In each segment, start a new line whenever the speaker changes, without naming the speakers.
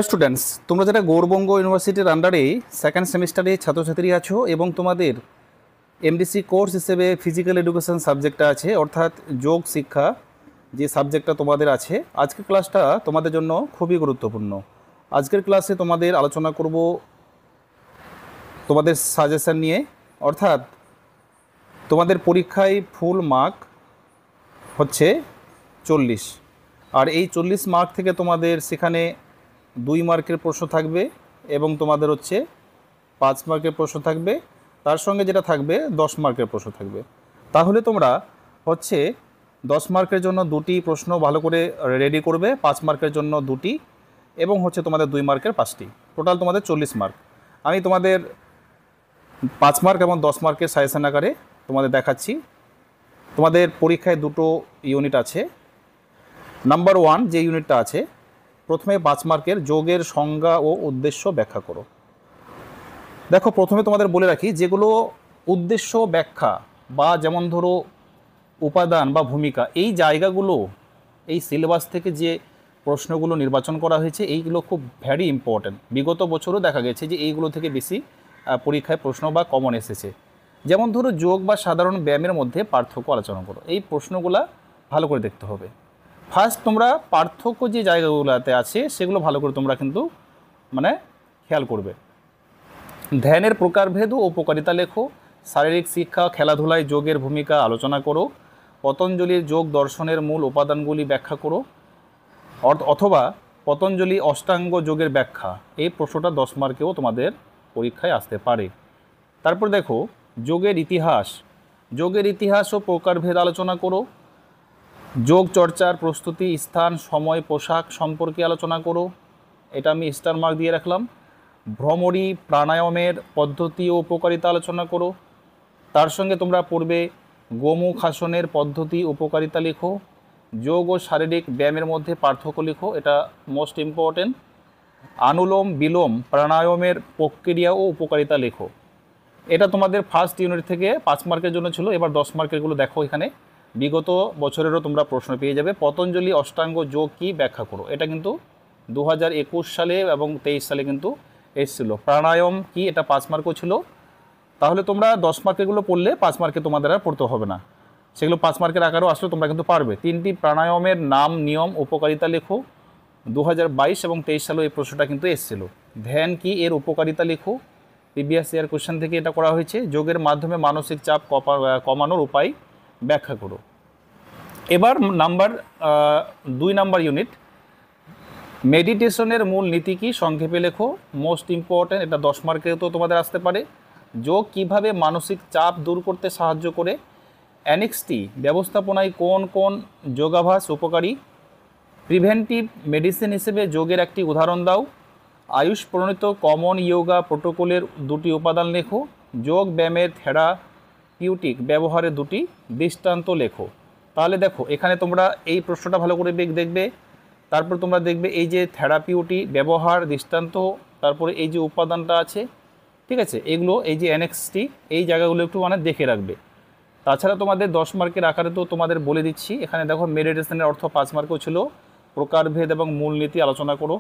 Students, তোমরা যারা গৌরবঙ্গ ইউনিভার্সিটির আন্ডারে সেকেন্ড সেমিস্টারে ছাত্রছাত্রী আছো এবং তোমাদের এমডিসি কোর্স হিসেবে ফিজিক্যাল এডুকেশন সাবজেক্টটা আছে, অর্থাৎ যোগ শিক্ষা যে সাবজেক্টটা তোমাদের আছে, আজকের ক্লাসটা তোমাদের জন্য খুবই গুরুত্বপূর্ণ। আজকের ক্লাসে তোমাদের আলোচনা করব তোমাদের সাজেশন নিয়ে, অর্থাৎ তোমাদের পরীক্ষায় ফুল মার্ক হচ্ছে 40, আর এই 40 মার্ক থেকে তোমাদের সেখানে 2 মার্কের প্রশ্ন থাকবে এবং তোমাদের হচ্ছে 5 মার্কের প্রশ্ন থাকবে, তার সঙ্গে যেটা থাকবে 10 মার্কের প্রশ্ন থাকবে। তাহলে তোমরা হচ্ছে 10 মার্কের জন্য 2টি প্রশ্ন ভালো করে রেডি করবে, 5 মার্কের জন্য 2টি এবং হচ্ছে তোমাদের 2 মার্কের 5টি, টোটাল তোমাদের 40 মার্ক। আমি তোমাদের 5 মার্ক এবং 10 মার্কের সাজেশন আকারে তোমাদের দেখাচ্ছি। তোমাদের পরীক্ষায় দুটো ইউনিট আছে। নাম্বার 1 যে ইউনিটটা আছে, প্রথমে 5 মার্কের যোগের সংজ্ঞা ও উদ্দেশ্য ব্যাখ্যা করো। দেখো, প্রথমে তোমাদের বলে রাখি, যেগুলো উদ্দেশ্য ব্যাখ্যা বা যেমন ধরো উপাদান বা ভূমিকা, এই জায়গাগুলো এই সিলেবাস থেকে যে প্রশ্নগুলো নির্বাচন করা হয়েছে এইগুলো খুব ভ্যারি ইম্পর্ট্যান্ট। বিগত বছরও দেখা গেছে যে এইগুলো থেকে বেশি পরীক্ষায় প্রশ্ন বা কমন এসেছে। যেমন ধরো যোগ বা সাধারণ ব্যায়ামের মধ্যে পার্থক্য আলোচনা করো, এই প্রশ্নগুলো ভালো করে দেখতে হবে। ফার্স্ট তোমরা পার্থক্য যে জায়গাগুলোতে আছে সেগুলো ভালো করে তোমরা কিন্তু খেয়াল করবে। ধ্যানের প্রকারভেদ ও উপকারিতা লেখো। শারীরিক শিক্ষা খেলাধুলায় যোগের ভূমিকা আলোচনা করো। পতঞ্জলির যোগ দর্শনের মূল উপাদানগুলি ব্যাখ্যা করো, অথবা পতঞ্জলি অষ্টাঙ্গ যোগের ব্যাখ্যা। এই প্রশ্নটা 10 মার্কেও তোমাদের পরীক্ষায় আসতে পারে। তারপর দেখো, যোগের ইতিহাস ও প্রকারভেদ আলোচনা করো। যোগ চর্চার প্রস্তুতি, স্থান, সময়, পোশাক সম্পর্কে আলোচনা করো। এটা আমি স্টার মার্ক দিয়ে রাখলাম। ভ্রমরী প্রাণায়ামের পদ্ধতি ও উপকারিতা আলোচনা করো। তার সঙ্গে তোমরা পড়বে গোমুখ আসনের পদ্ধতি উপকারিতা লেখো। যোগ ও শারীরিক ব্যায়ামের মধ্যে পার্থক্য লেখো, এটা মোস্ট ইম্পর্টেন্ট। অনুলোম বিলোম প্রাণায়ামের প্রক্রিয়া ও উপকারিতা লেখো। এটা তোমাদের ফার্স্ট ইউনিট থেকে 5 মার্কের জন্য ছিল। এবার 10 মার্কেরগুলো দেখো, এখানে বিগত বছরেরও তোমরা প্রশ্ন পেয়ে যাবে। পতঞ্জলি অষ্টাঙ্গ যোগ কি ব্যাখ্যা করো, এটা কিন্তু 2021 সালে এবং 23 সালে কিন্তু এসেছিলো। প্রাণায়াম কি, এটা 5 মার্কও ছিল। তাহলে তোমরা 10 মার্কেরগুলো পড়লে 5 মার্কে তোমাদের আর পড়তে হবে না, সেগুলো 5 মার্কের আকারেও আসলে তোমরা কিন্তু পারবে। 3টি প্রাণায়ামের নাম, নিয়ম, উপকারিতা লেখো। 2022 এবং 23 সালেও এই প্রশ্নটা কিন্তু এসেছিলো। ধ্যান কি, এর উপকারিতা লেখো। প্রিভিয়াস ইয়ার কোশ্চেন থেকে এটা করা হয়েছে। যোগের মাধ্যমে মানসিক চাপ কমানোর উপায় ব্যাখ্যা করো। এবার 2 নাম্বার ইউনিট, মেডিটেশনের মূল নীতি কি সংক্ষেপে লেখো। মোস্ট ইম্পর্ট্যান্ট, এটা 10 মার্কেও তো তোমাদের আসতে পারে। যোগ কিভাবে মানসিক চাপ দূর করতে সাহায্য করে। অ্যানেক্সটি ব্যবস্থাপনায় কোন কোন যোগাভ্যাস উপকারী। প্রিভেন্টিভ মেডিসিন হিসেবে যোগের একটি উদাহরণ দাও। আয়ুষ প্রণীত কমন ইয়োগা প্রোটোকলের 2টি উপাদান লেখো। যোগ ব্যায়ামের থেরাপিউটিক ব্যবহারের 2টি দৃষ্টান্ত লেখো। তাহলে দেখো, এখানে তোমরা এই প্রশ্নটা ভালো করে দেখবে। তারপর তোমরা দেখবে এই যে থেরাপিউটিক ব্যবহার, দৃষ্টান্ত, তারপরে এই যে উপাদানটা আছে, ঠিক আছে, এগুলো এই যে অ্যানেক্সটি, এই জায়গাগুলো একটু দেখে রাখবে। তাছাড়া তোমাদের 10 মার্কের আকারে তো তোমাদের বলে দিচ্ছি। এখানে দেখো, মেডিটেশনের অর্থ 5 মার্কও ছিল। প্রকারভেদ এবং মূলনীতি আলোচনা করো,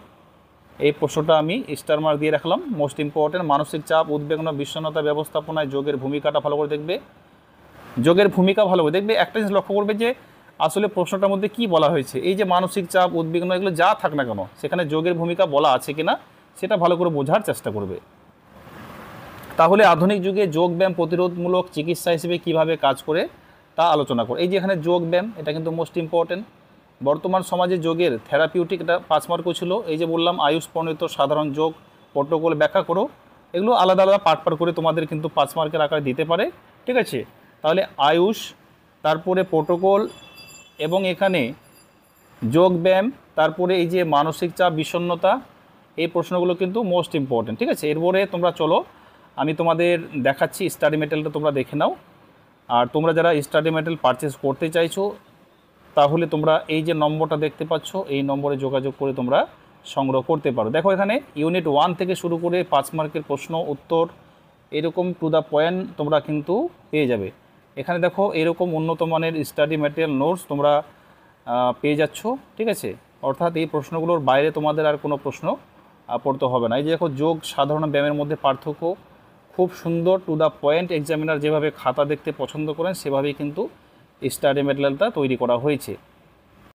এই প্রশ্নটা আমি স্টার মার্ক দিয়ে রাখলাম। Most important. মানসিক চাপ, উদ্বেগ, বিষণ্ণতা ব্যবস্থাপনায় যোগের ভূমিকাটা ভালো করে দেখবে। যোগের ভূমিকা ভালো করে দেখবে। একটা জিনিস লক্ষ্য করবে যে আসলে প্রশ্নটার মধ্যে কি বলা হয়েছে। এই যে মানসিক চাপ, উদ্বিগ্ন, এগুলো যা থাক না কেন, সেখানে যোগের ভূমিকা বলা আছে কিনা সেটা ভালো করে বোঝার চেষ্টা করবে। তাহলে আধুনিক যুগে যোগ ব্যায়াম প্রতিরোধমূলক চিকিৎসা হিসেবে কিভাবে কাজ করে তা আলোচনা করো। এই যে এখানে যোগ ব্যায়াম, এটা কিন্তু মোস্ট ইম্পর্টেন্ট। বর্তমান সমাজে যোগের থেরাপিউটিক, এটা 5 মার্কও ছিল। এই যে বললাম আয়ুষ প্রণীত সাধারণ যোগ প্রোটোকল ব্যাখ্যা করো। এগুলো আলাদা আলাদা পার্ট করে তোমাদের কিন্তু 5 মার্কের আকারে দিতে পারে, ঠিক আছে। তাহলে আয়ুষ, তারপরে প্রোটোকল, এবং এখানে যোগ ব্যায়াম, তারপরে এই যে মানসিক চাপ, বিষণ্ণতা, এই প্রশ্নগুলো কিন্তু মোস্ট ইম্পর্টেন্ট, ঠিক আছে। এরপরে তোমরা চলো, আমি তোমাদের দেখাচ্ছি স্টাডি মেটেরিয়ালটা, তোমরা দেখে নাও। আর তোমরা যারা স্টাডি মেটেরিয়াল পারচেস করতে চাইছো, তাহলে তোমরা এই যে নম্বরটা দেখতে পাচ্ছ, এই নম্বরে যোগাযোগ করে তোমরা সংগ্রহ করতে পারো। দেখো, এখানে ইউনিট 1 থেকে শুরু করে 5 মার্কের প্রশ্ন উত্তর এরকম টু দ্য পয়েন্ট তোমরা কিন্তু পেয়ে যাবে। এখানে দেখো, এরকম উন্নত মানের স্টাডি ম্যাটেরিয়াল নোটস তোমরা পেয়ে যাচ্ছ, ঠিক আছে। অর্থাৎ এই প্রশ্নগুলোর বাইরে তোমাদের আর কোনো প্রশ্ন পড়তে হবে না। এই যে দেখো যোগ সাধারণ ব্যায়ামের মধ্যে পার্থক্য, খুব সুন্দর টু দ্য পয়েন্ট এক্সামিনার যেভাবে খাতা দেখতে পছন্দ করেন সেভাবেই কিন্তু স্টাডি ম্যাটেরিয়ালটা তৈরি করা হয়েছে।